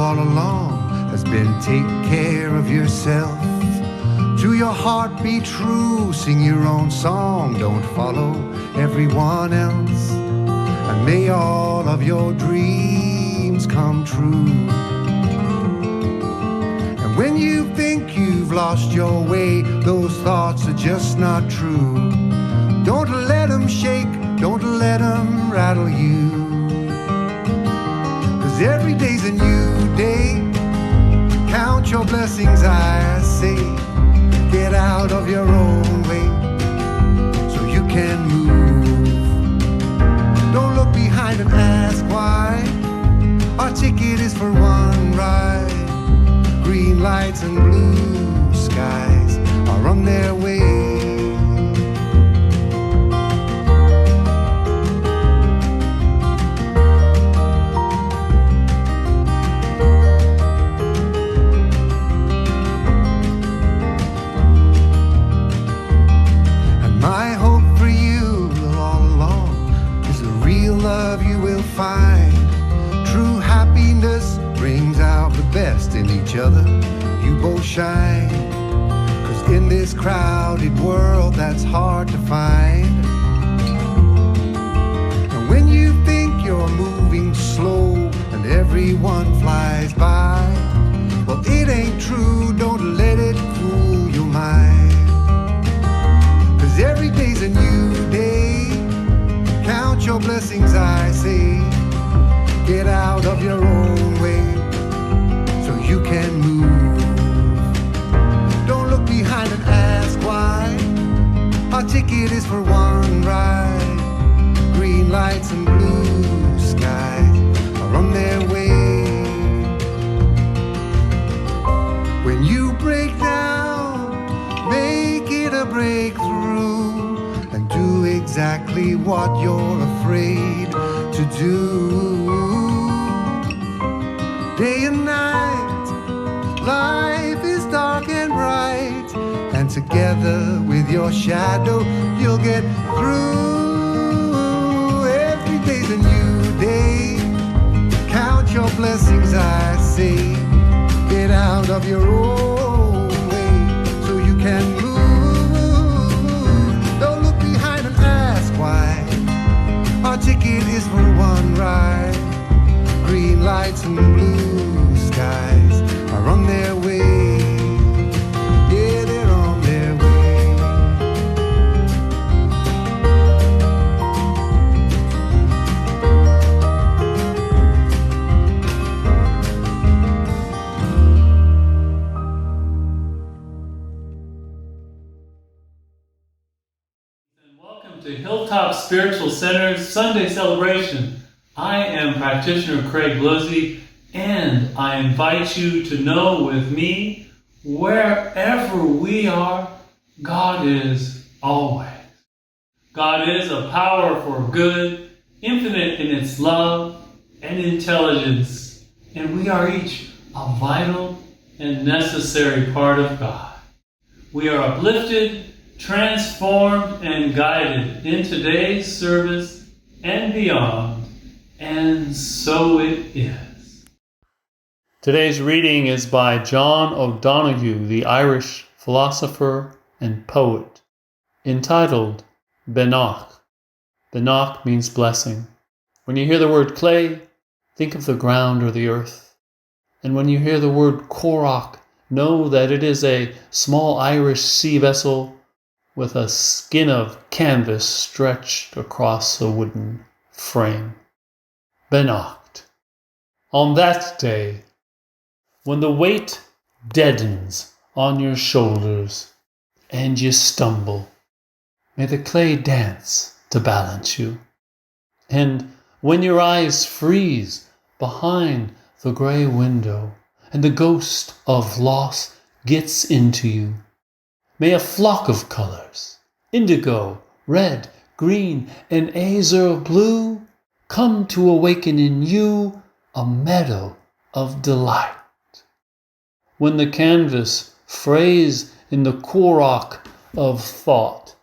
all along has been take care of yourself. To your heart be true, sing your own song, don't follow everyone else. And may all of your dreams come true. And when you think you've lost your way, those thoughts are just not true. Don't let them shake, don't let them rattle you. 'Cause every day's a new day. Count your blessings, I say. Get out of your own way so you can move. Don't look behind and ask why. Our ticket is for one ride. Green lights and blue skies are on their way. My hope for you all along is the real love you will find. True happiness brings out the best in each other. You both shine. 'Cause in this crowded world that's hard to find. And when you think you're moving slow and everyone flies by, well, it ain't true, don't let it fool your mind. Every day's a new day. Count your blessings, I say. Get out of your own way so you can move. Don't look behind and ask why. Our ticket is for one ride. Green lights and blue skies are on their way. When you break down, make it a breakthrough. Do exactly what you're afraid to do. Day and night, life is dark and bright, and together with your shadow, you'll get through. Every day's a new day. Count your blessings, I say. Get out of your own way so you can move. Our ticket is for one ride. Green lights and blue skies are on their way. Yeah, they're on their way. Welcome to Hilltop Spiritual Center's Sunday celebration. I am Practitioner Craig Lozzi, and I invite you to know with me, wherever we are, God is always. God is a power for good, infinite in its love and intelligence, and we are each a vital and necessary part of God. We are uplifted, transformed, and guided in today's service and beyond, and so it is. Today's reading is by John O'Donoghue, the Irish philosopher and poet, entitled Beannacht. Beannacht means blessing. When you hear the word clay, think of the ground or the earth. And when you hear the word corach, know that it is a small Irish sea vessel with a skin of canvas stretched across a wooden frame. Beannacht. On that day, when the weight deadens on your shoulders and you stumble, may the clay dance to balance you. And when your eyes freeze behind the gray window and the ghost of loss gets into you, may a flock of colors, indigo, red, green, and azure blue, come to awaken in you a meadow of delight. When the canvas frays in the corach of thought,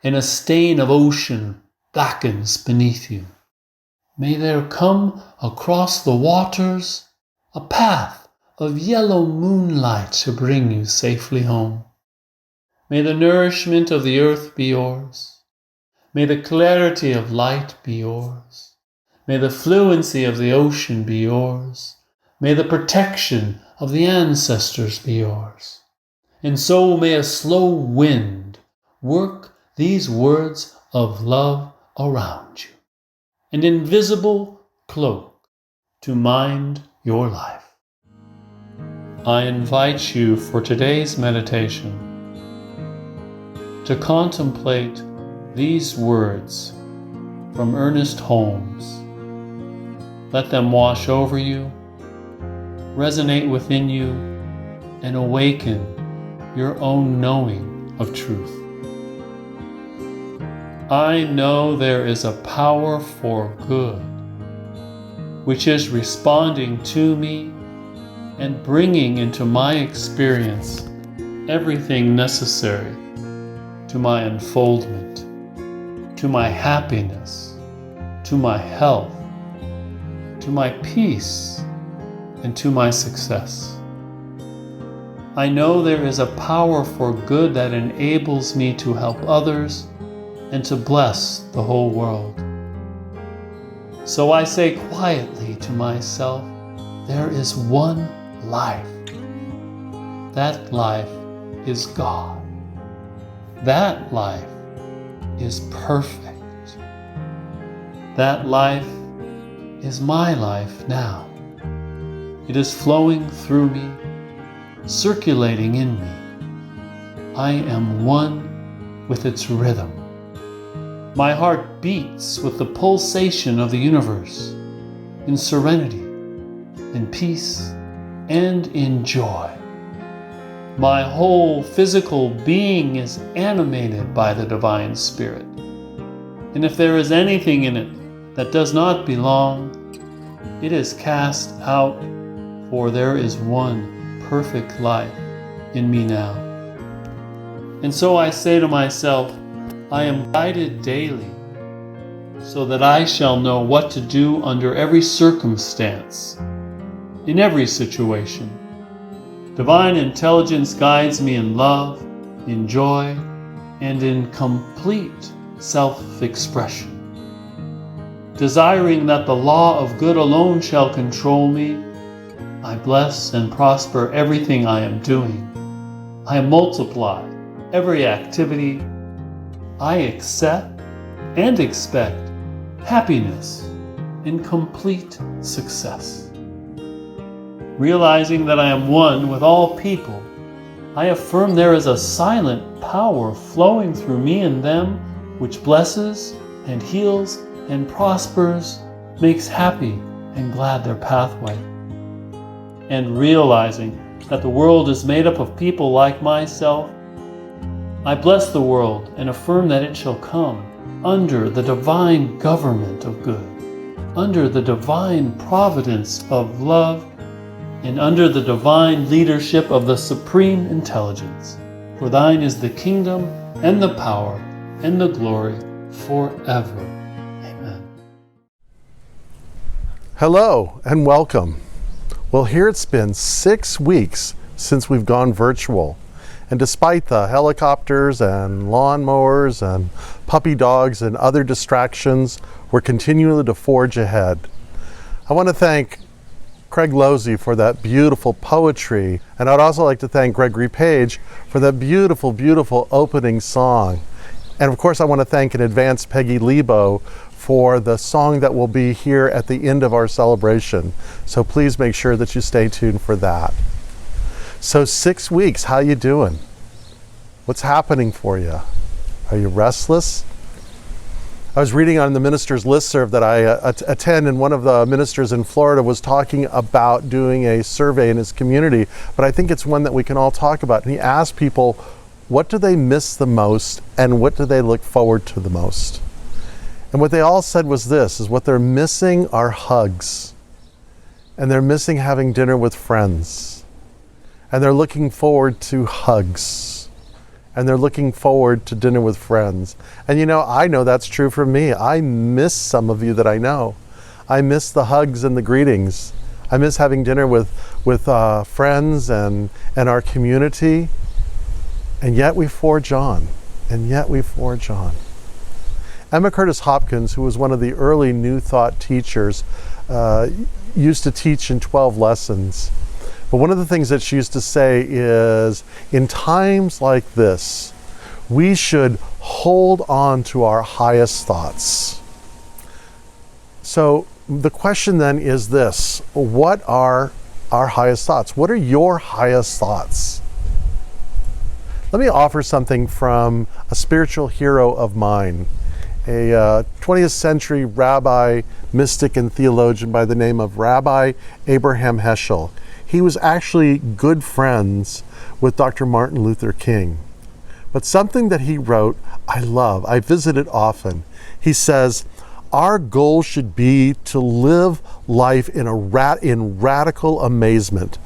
and a stain of ocean blackens beneath you, May there come across the waters a path of yellow moonlight to bring you safely home. May the nourishment of the earth be yours. May the clarity of light be yours. May the fluency of the ocean be yours. May the protection of the ancestors be yours. And so may a slow wind work these words of love around you, an invisible cloak to mind your life. I invite you for today's meditation to contemplate these words from Ernest Holmes. Let them wash over you, resonate within you, and awaken your own knowing of truth. I know there is a power for good, which is responding to me and bringing into my experience everything necessary to my unfoldment, to my happiness, to my health, to my peace, and to my success. I know there is a power for good that enables me to help others and to bless the whole world. So I say quietly to myself, there is one life. That life is God. That life is perfect. That life is my life now. It is flowing through me, circulating in me. I am one with its rhythm. My heart beats with the pulsation of the universe, in serenity, in peace, and in joy. My whole physical being is animated by the Divine Spirit. And if there is anything in it that does not belong, it is cast out, for there is one perfect life in me now. And so I say to myself, I am guided daily so that I shall know what to do under every circumstance, in every situation. Divine intelligence guides me in love, in joy, and in complete self-expression. Desiring that the law of good alone shall control me, I bless and prosper everything I am doing. I multiply every activity. I accept and expect happiness and complete success. Realizing that I am one with all people, I affirm there is a silent power flowing through me and them which blesses and heals and prospers, makes happy and glad their pathway. And realizing that the world is made up of people like myself, I bless the world and affirm that it shall come under the divine government of good, under the divine providence of love, and under the divine leadership of the Supreme Intelligence. For thine is the kingdom and the power and the glory forever. Amen. Hello and welcome. Well, here it's been 6 weeks since we've gone virtual. And despite the helicopters and lawnmowers and puppy dogs and other distractions, we're continuing to forge ahead. I want to thank Craig Lozzi for that beautiful poetry, and I'd also like to thank Gregory Page for that beautiful, beautiful opening song. And of course, I want to thank in advance Peggy Lebo for the song that will be here at the end of our celebration. So please make sure that you stay tuned for that. So 6 weeks, how you doing? What's happening for you? Are you restless? I was reading on the minister's listserv that I attend, and one of the ministers in Florida was talking about doing a survey in his community, but I think it's one that we can all talk about. And he asked people, what do they miss the most and what do they look forward to the most? And what they all said was this, is what they're missing are hugs. And they're missing having dinner with friends. And they're looking forward to hugs. And they're looking forward to dinner with friends. And you know, I know that's true for me. I miss some of you that I know. I miss the hugs and the greetings. I miss having dinner with friends and our community. And yet we forge on. And yet we forge on. Emma Curtis Hopkins, who was one of the early New Thought teachers, used to teach in 12 lessons. But one of the things that she used to say is, in times like this, we should hold on to our highest thoughts. So the question then is this: what are our highest thoughts? What are your highest thoughts? Let me offer something from a spiritual hero of mine, a 20th century rabbi, mystic, and theologian by the name of Rabbi Abraham Heschel. He was actually good friends with Dr. Martin Luther King. But something that he wrote, I love. I visit it often. He says, our goal should be to live life in radical amazement,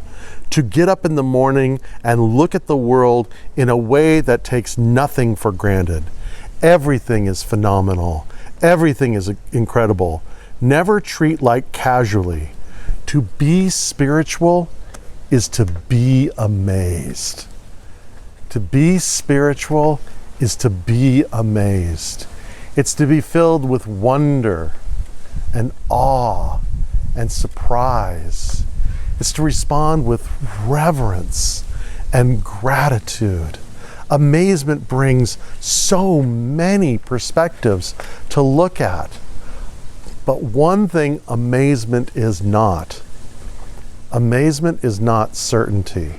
to get up in the morning and look at the world in a way that takes nothing for granted. Everything is phenomenal. Everything is incredible. Never treat life casually. To be spiritual is to be amazed. To be spiritual is to be amazed. It's to be filled with wonder and awe and surprise. It's to respond with reverence and gratitude. Amazement brings so many perspectives to look at. But one thing amazement is not. Amazement is not certainty.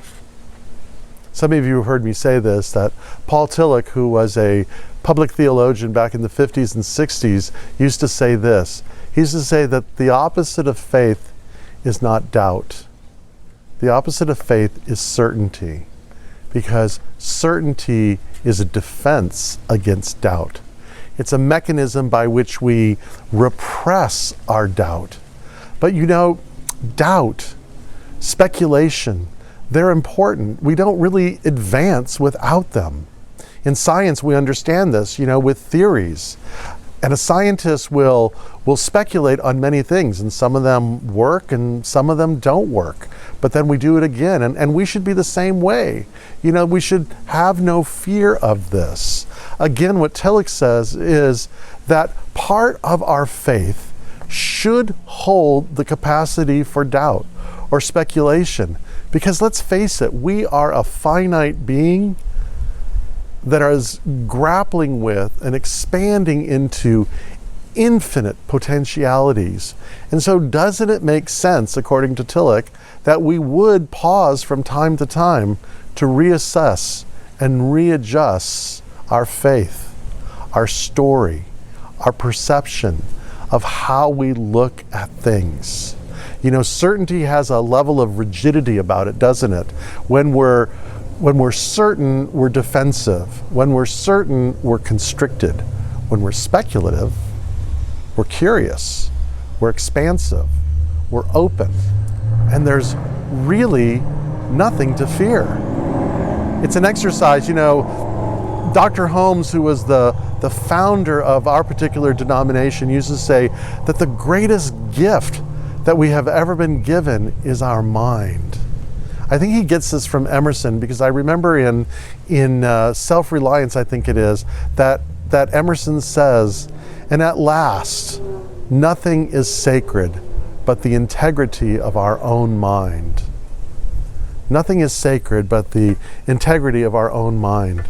Some of you have heard me say this, that Paul Tillich, who was a public theologian back in the 50s and 60s, used to say this. He used to say that the opposite of faith is not doubt. The opposite of faith is certainty, because certainty is a defense against doubt. It's a mechanism by which we repress our doubt. But you know, doubt, speculation, they're important. We don't really advance without them. In science, we understand this, with theories. And a scientist will speculate on many things, and some of them work and some of them don't work. But then we do it again, and we should be the same way. We should have no fear of this. Again, what Tillich says is that part of our faith should hold the capacity for doubt or speculation. Because let's face it, we are a finite being that is grappling with and expanding into infinite potentialities. And so doesn't it make sense, according to Tillich, that we would pause from time to time to reassess and readjust our faith, our story, our perception of how we look at things? Certainty has a level of rigidity about it, doesn't it? When we're certain, we're defensive. When we're certain, we're constricted. When we're speculative, we're curious. We're expansive. We're open. And there's really nothing to fear. It's an exercise, Dr. Holmes, who was the founder of our particular denomination, used to say that the greatest gift that we have ever been given is our mind. I think he gets this from Emerson, because I remember in Self-Reliance, I think it is, that Emerson says, and at last, nothing is sacred but the integrity of our own mind. Nothing is sacred but the integrity of our own mind.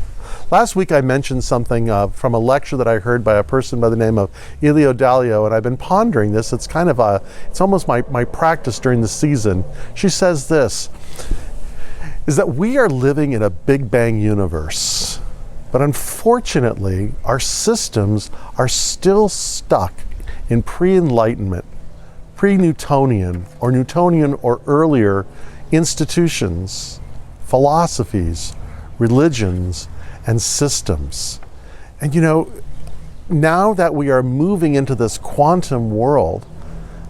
Last week I mentioned something from a lecture that I heard by a person by the name of Elio Dalio, and I've been pondering this. It's kind of it's almost my practice during the season. She says this, is that we are living in a Big Bang universe, but unfortunately our systems are still stuck in pre-Enlightenment, pre-Newtonian or Newtonian or earlier institutions, philosophies, religions, and systems. And now that we are moving into this quantum world,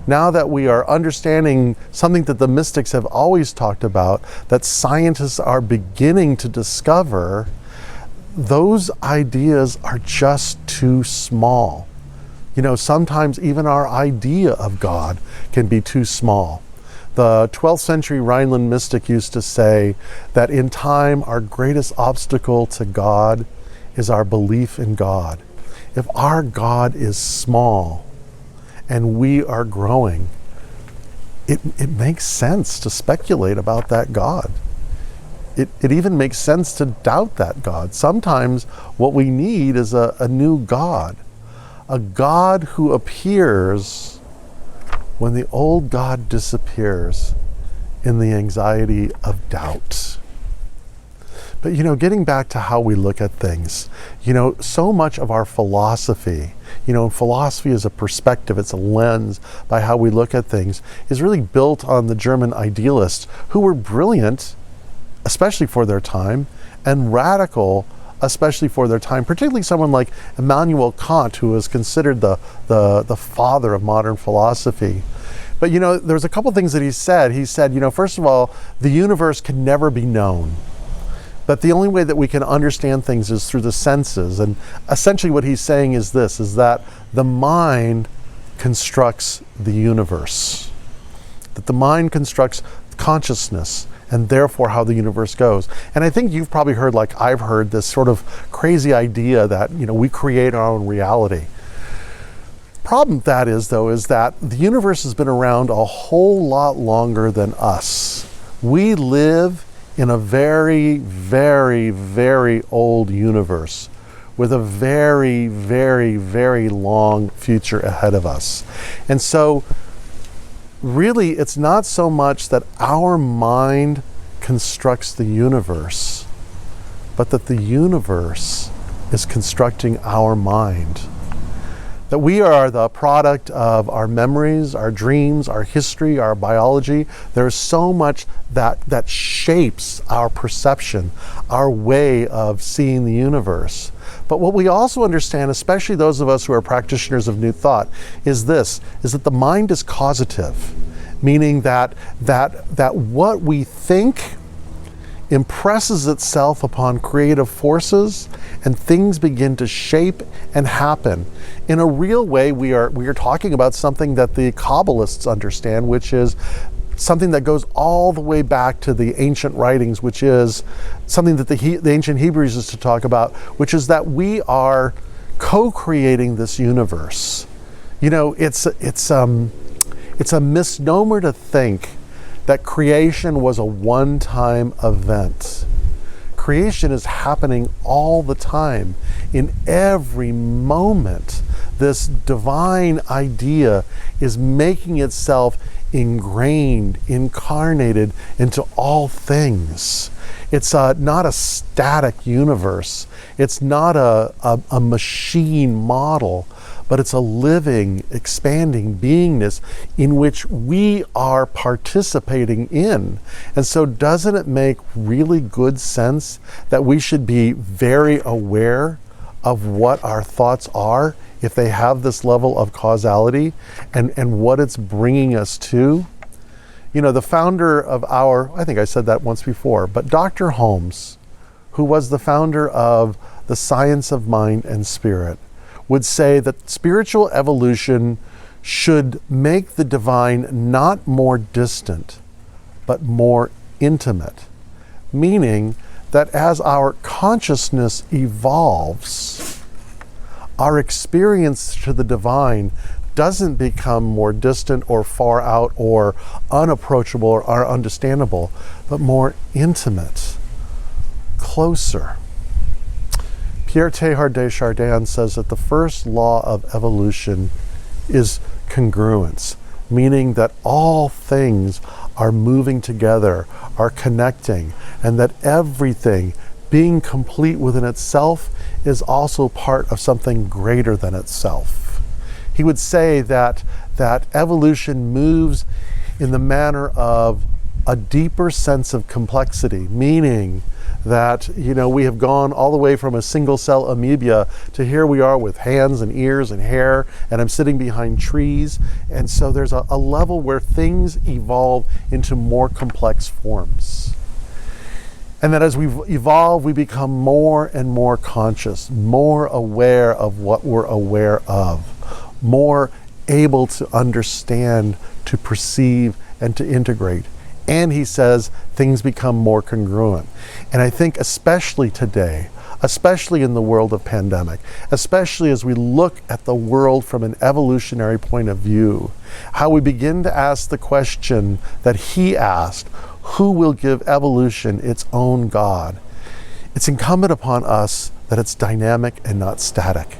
now that we are understanding something that the mystics have always talked about, that scientists are beginning to discover, those ideas are just too small. Sometimes even our idea of God can be too small. The 12th century Rhineland mystic used to say that in time, our greatest obstacle to God is our belief in God. If our God is small and we are growing, it makes sense to speculate about that God. It even makes sense to doubt that God. Sometimes what we need is a new God, a God who appears when the old God disappears in the anxiety of doubt. But getting back to how we look at things, so much of our philosophy, philosophy is a perspective, it's a lens by how we look at things, is really built on the German idealists who were brilliant, especially for their time, and radical, especially for their time, particularly someone like Immanuel Kant, who is considered the father of modern philosophy. But there's a couple things that he said. He said, first of all, the universe can never be known. But the only way that we can understand things is through the senses. And essentially what he's saying is this, is that the mind constructs the universe. That the mind constructs consciousness and therefore how the universe goes. And I think you've probably heard, like I've heard, this sort of crazy idea that, we create our own reality. Problem with that is, though, is that the universe has been around a whole lot longer than us. We live in a very, very, very old universe with a very, very, very long future ahead of us. And so really, it's not so much that our mind constructs the universe, but that the universe is constructing our mind. That we are the product of our memories, our dreams, our history, our biology. There's so much that shapes our perception, our way of seeing the universe. But what we also understand, especially those of us who are practitioners of New Thought, is that the mind is causative, meaning that what we think impresses itself upon creative forces, and things begin to shape and happen. In a real way, we are talking about something that the Kabbalists understand, which is something that goes all the way back to the ancient writings, which is something that the ancient Hebrews used to talk about, which is that we are co-creating this universe. It's a misnomer to think that creation was a one-time event. Creation is happening all the time. In every moment, this divine idea is making itself ingrained, incarnated into all things. It's not a static universe. It's not a machine model, but it's a living, expanding beingness in which we are participating in. And so doesn't it make really good sense that we should be very aware of what our thoughts are if they have this level of causality and what it's bringing us to? The founder of I think I said that once before, but Dr. Holmes, who was the founder of the science of mind and spirit, would say that spiritual evolution should make the divine not more distant, but more intimate. Meaning that as our consciousness evolves, our experience to the divine doesn't become more distant or far out or unapproachable or understandable, but more intimate, closer. Pierre Teilhard de Chardin says that the first law of evolution is congruence, meaning that all things are moving together, are connecting, and that everything, being complete within itself, is also part of something greater than itself. He would say that evolution moves in the manner of a deeper sense of complexity, meaning that we have gone all the way from a single cell amoeba to here we are with hands and ears and hair, and I'm sitting behind trees. And so there's a level where things evolve into more complex forms. And that as we evolve, we become more and more conscious, more aware of what we're aware of, more able to understand, to perceive, and to integrate. And he says things become more congruent. And I think especially today, especially in the world of pandemic, especially as we look at the world from an evolutionary point of view, how we begin to ask the question that he asked, who will give evolution its own God? It's incumbent upon us that it's dynamic and not static,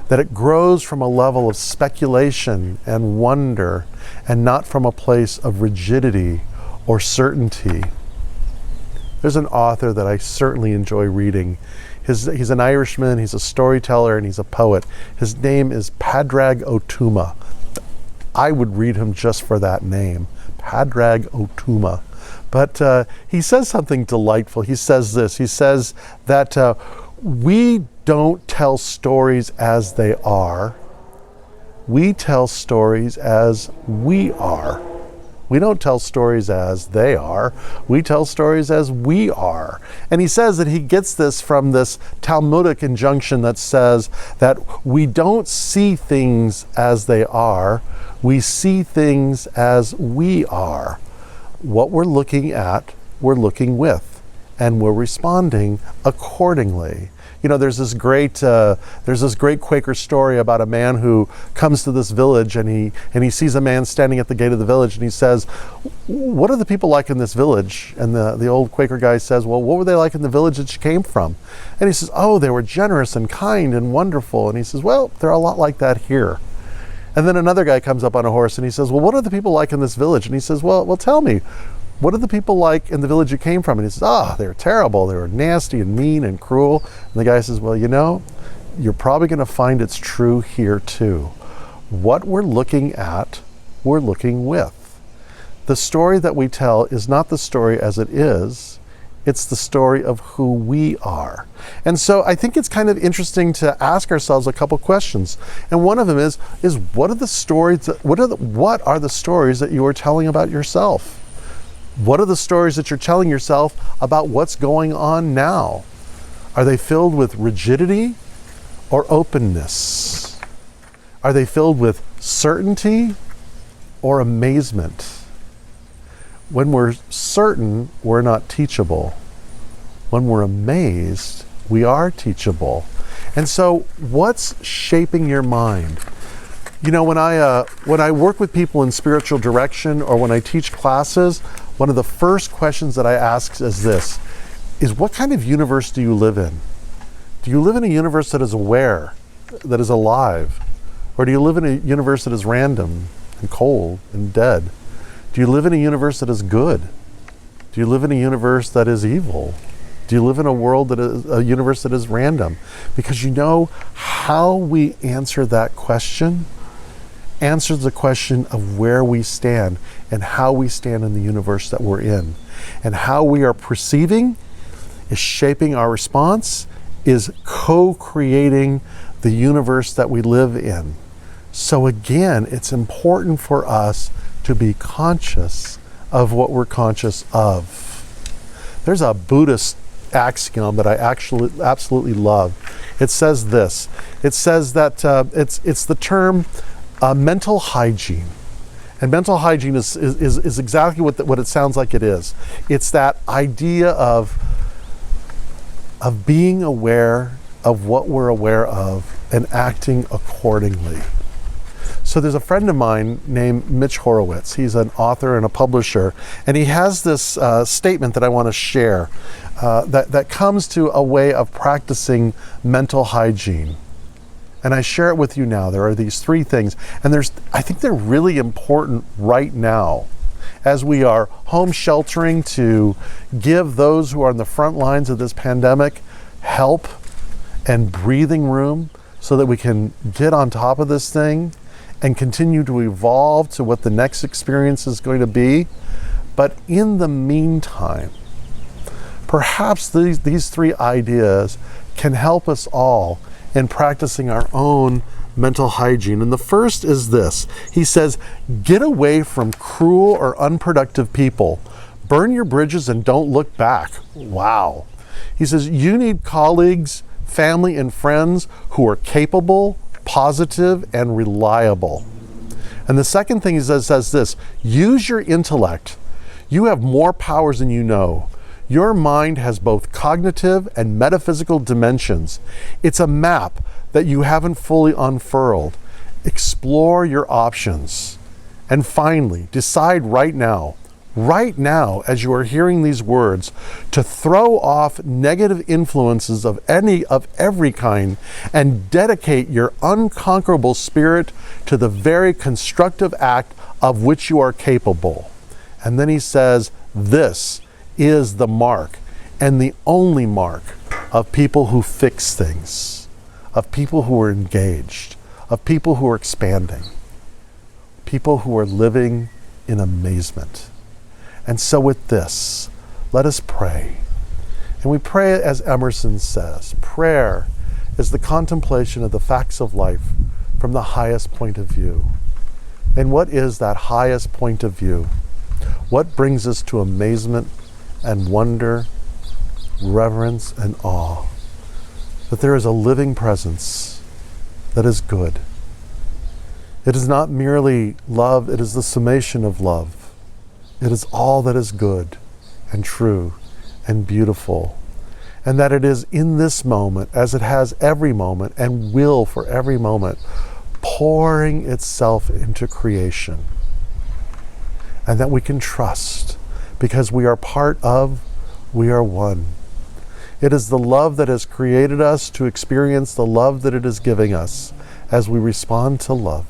that it grows from a level of speculation and wonder and not from a place of rigidity or certainty. There's an author that I certainly enjoy reading. He's an Irishman, he's a storyteller, and he's a poet. His name is Padraig O'Tuama. I would read him just for that name, Padraig O'Tuama. But he says something delightful. He says this, he says that we don't tell stories as they are. We tell stories as we are. We don't tell stories as they are. We tell stories as we are. And he says that he gets this from this Talmudic injunction that says that we don't see things as they are. We see things as we are. What we're looking at, we're looking with, and we're responding accordingly. You know, there's this great Quaker story about a man who comes to this village and he sees a man standing at the gate of the village and he says, "What are the people like in this village?" And the old Quaker guy says, "Well, what were they like in the village that you came from?" And he says, "Oh, they were generous and kind and wonderful." And he says, "Well, they're a lot like that here." And then another guy comes up on a horse and he says, "Well, what are the people like in this village?" And he says, well, tell me. What are the people like in the village you came from?" And he says, they were terrible. They were nasty and mean and cruel. And the guy says, "Well, you know, you're probably going to find it's true here too. What we're looking at, we're looking with. The story that we tell is not the story as it is. It's the story of who we are." And so I think it's kind of interesting to ask ourselves a couple questions. And one of them is what are the stories what are the stories that you are telling about yourself? What are the stories that you're telling yourself about what's going on now? Are they filled with rigidity or openness? Are they filled with certainty or amazement? When we're certain, we're not teachable. When we're amazed, we are teachable. And so what's shaping your mind? You know, when I work with people in spiritual direction or when I teach classes, one of the first questions that I ask is this, is what kind of universe do you live in? Do you live in a universe that is aware, that is alive? Or do you live in a universe that is random and cold and dead? Do you live in a universe that is good? Do you live in a universe that is evil? Do you live in a world that is a universe that is random? Because you know how we answer that question answers the question of where we stand and how we stand in the universe that we're in. And how we are perceiving is shaping our response, is co-creating the universe that we live in. So again, it's important for us to be conscious of what we're conscious of. There's a Buddhist axiom that I actually absolutely love. It says this. It says that it's the term mental hygiene. And mental hygiene is exactly what it sounds like it is. It's that idea of being aware of what we're aware of and acting accordingly. So there's a friend of mine named Mitch Horowitz. He's an author and a publisher, and he has this statement that I want to share that comes to a way of practicing mental hygiene. And I share it with you now. There are these three things, and I think they're really important right now as we are home sheltering to give those who are on the front lines of this pandemic help and breathing room so that we can get on top of this thing and continue to evolve to what the next experience is going to be. But in the meantime, perhaps these three ideas can help us all in practicing our own mental hygiene. And the first is this. He says, get away from cruel or unproductive people. Burn your bridges and don't look back. Wow. He says, you need colleagues, family, and friends who are capable, positive, and reliable. And the second thing he says this: use your intellect. You have more powers than you know. Your mind has both cognitive and metaphysical dimensions. It's a map that you haven't fully unfurled. Explore your options. And finally, decide right now, as you are hearing these words, to throw off negative influences of every kind and dedicate your unconquerable spirit to the very constructive act of which you are capable. And then he says, this is the mark, and the only mark, of people who fix things, of people who are engaged, of people who are expanding, people who are living in amazement. And so with this, let us pray. And we pray as Emerson says, prayer is the contemplation of the facts of life from the highest point of view. And what is that highest point of view? What brings us to amazement and wonder, reverence and awe? That there is a living presence that is good. It is not merely love, it is the summation of love. It is all that is good and true and beautiful. And that it is in this moment, as it has every moment and will for every moment, pouring itself into creation. And that we can trust, because we are part of, we are one. It is the love that has created us to experience the love that it is giving us as we respond to love.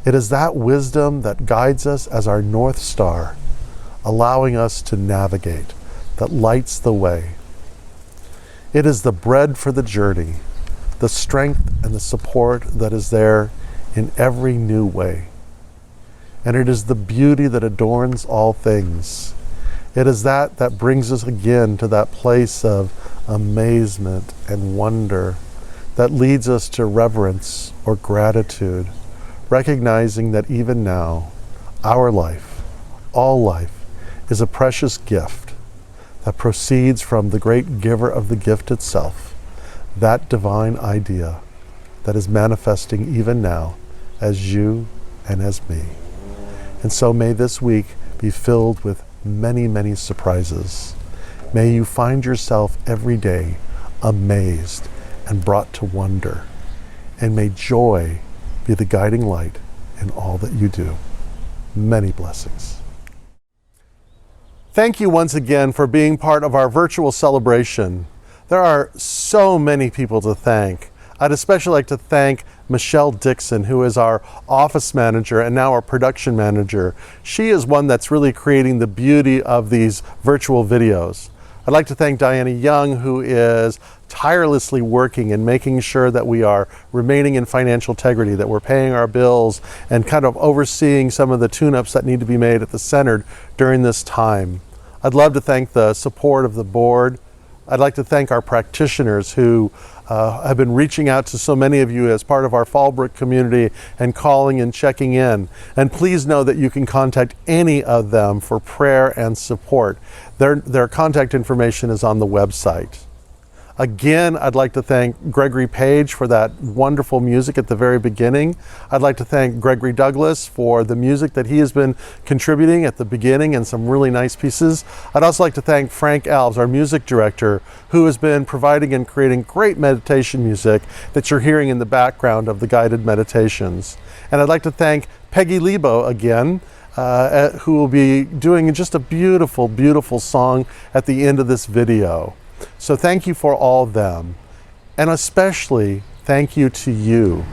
It is that wisdom that guides us as our North Star, allowing us to navigate, that lights the way. It is the bread for the journey, the strength and the support that is there in every new way. And it is the beauty that adorns all things. It is that brings us again to that place of amazement and wonder that leads us to reverence or gratitude, recognizing that even now, our life, all life, is a precious gift that proceeds from the great giver of the gift itself, that divine idea that is manifesting even now as you and as me. And so may this week be filled with many, many surprises. May you find yourself every day amazed and brought to wonder. And may joy be the guiding light in all that you do. Many blessings. Thank you once again for being part of our virtual celebration. There are so many people to thank. I'd especially like to thank Michelle Dixon, who is our office manager and now our production manager. She is one that's really creating the beauty of these virtual videos. I'd like to thank Diana Young, who is tirelessly working and making sure that we are remaining in financial integrity, that we're paying our bills and kind of overseeing some of the tune-ups that need to be made at the center during this time. I'd love to thank the support of the board. I'd like to thank our practitioners who have been reaching out to so many of you as part of our Fallbrook community and calling and checking in. And please know that you can contact any of them for prayer and support. Their contact information is on the website. Again, I'd like to thank Gregory Page for that wonderful music at the very beginning. I'd like to thank Gregory Douglas for the music that he has been contributing at the beginning and some really nice pieces. I'd also like to thank Frank Alves, our music director, who has been providing and creating great meditation music that you're hearing in the background of the guided meditations. And I'd like to thank Peggy Lebo again, who will be doing just a beautiful, beautiful song at the end of this video. So thank you for all of them. And especially thank you to you.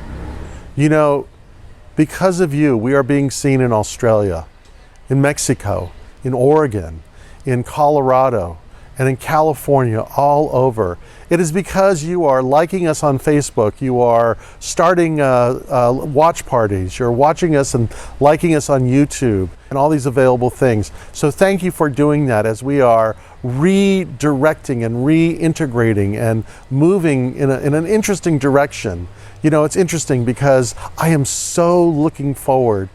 You know, because of you, we are being seen in Australia, in Mexico, in Oregon, in Colorado, and in California, all over. It is because you are liking us on Facebook, you are starting watch parties, you're watching us and liking us on YouTube, and all these available things. So thank you for doing that as we are redirecting and reintegrating and moving in an interesting direction. You know, it's interesting because I am so looking forward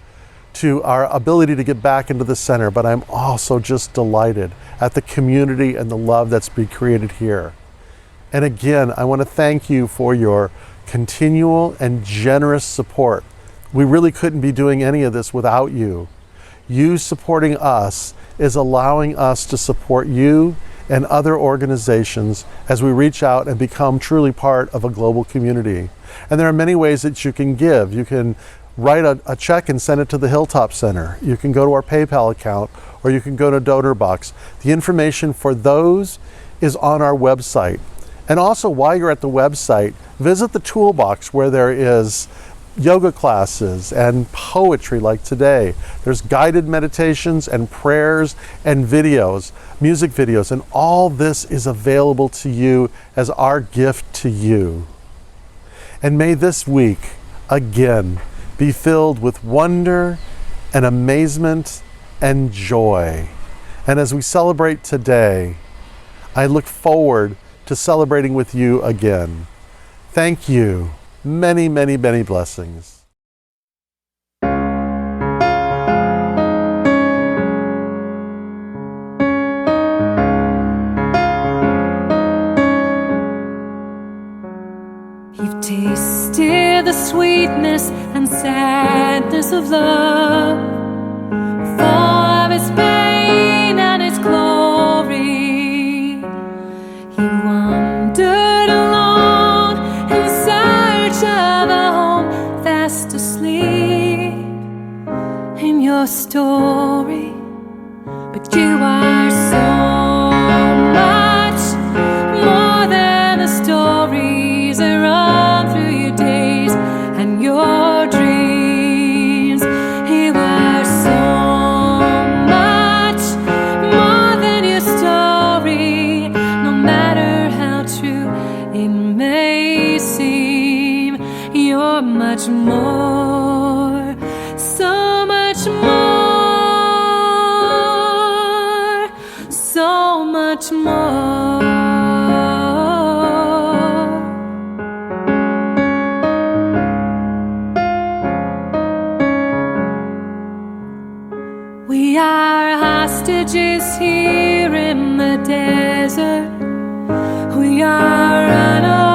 to our ability to get back into the center, but I'm also just delighted at the community and the love that's being created here. And again, I want to thank you for your continual and generous support. We really couldn't be doing any of this without you. You supporting us is allowing us to support you and other organizations as we reach out and become truly part of a global community. And there are many ways that you can give. You can write a check and send it to the Hilltop Center. You can go to our PayPal account, or you can go to Donor Box. The information for those is on our website. And also, while you're at the website, visit the toolbox where there is yoga classes and poetry like today. There's guided meditations and prayers and videos, music videos, and all this is available to you as our gift to you. And may this week, again, be filled with wonder and amazement and joy. And as we celebrate today, I look forward to celebrating with you again. Thank you. Many, many, many blessings. You've tasted the sweetness and sadness of love, full of its pain and its glory. You wandered alone in search of a home, fast asleep in your story. But you are so much more than the stories that run through your days and your dreams. You are so much more than your story, no matter how true it may seem. You're much more, so much more, so much more. We are hostages here in the desert. We are unaware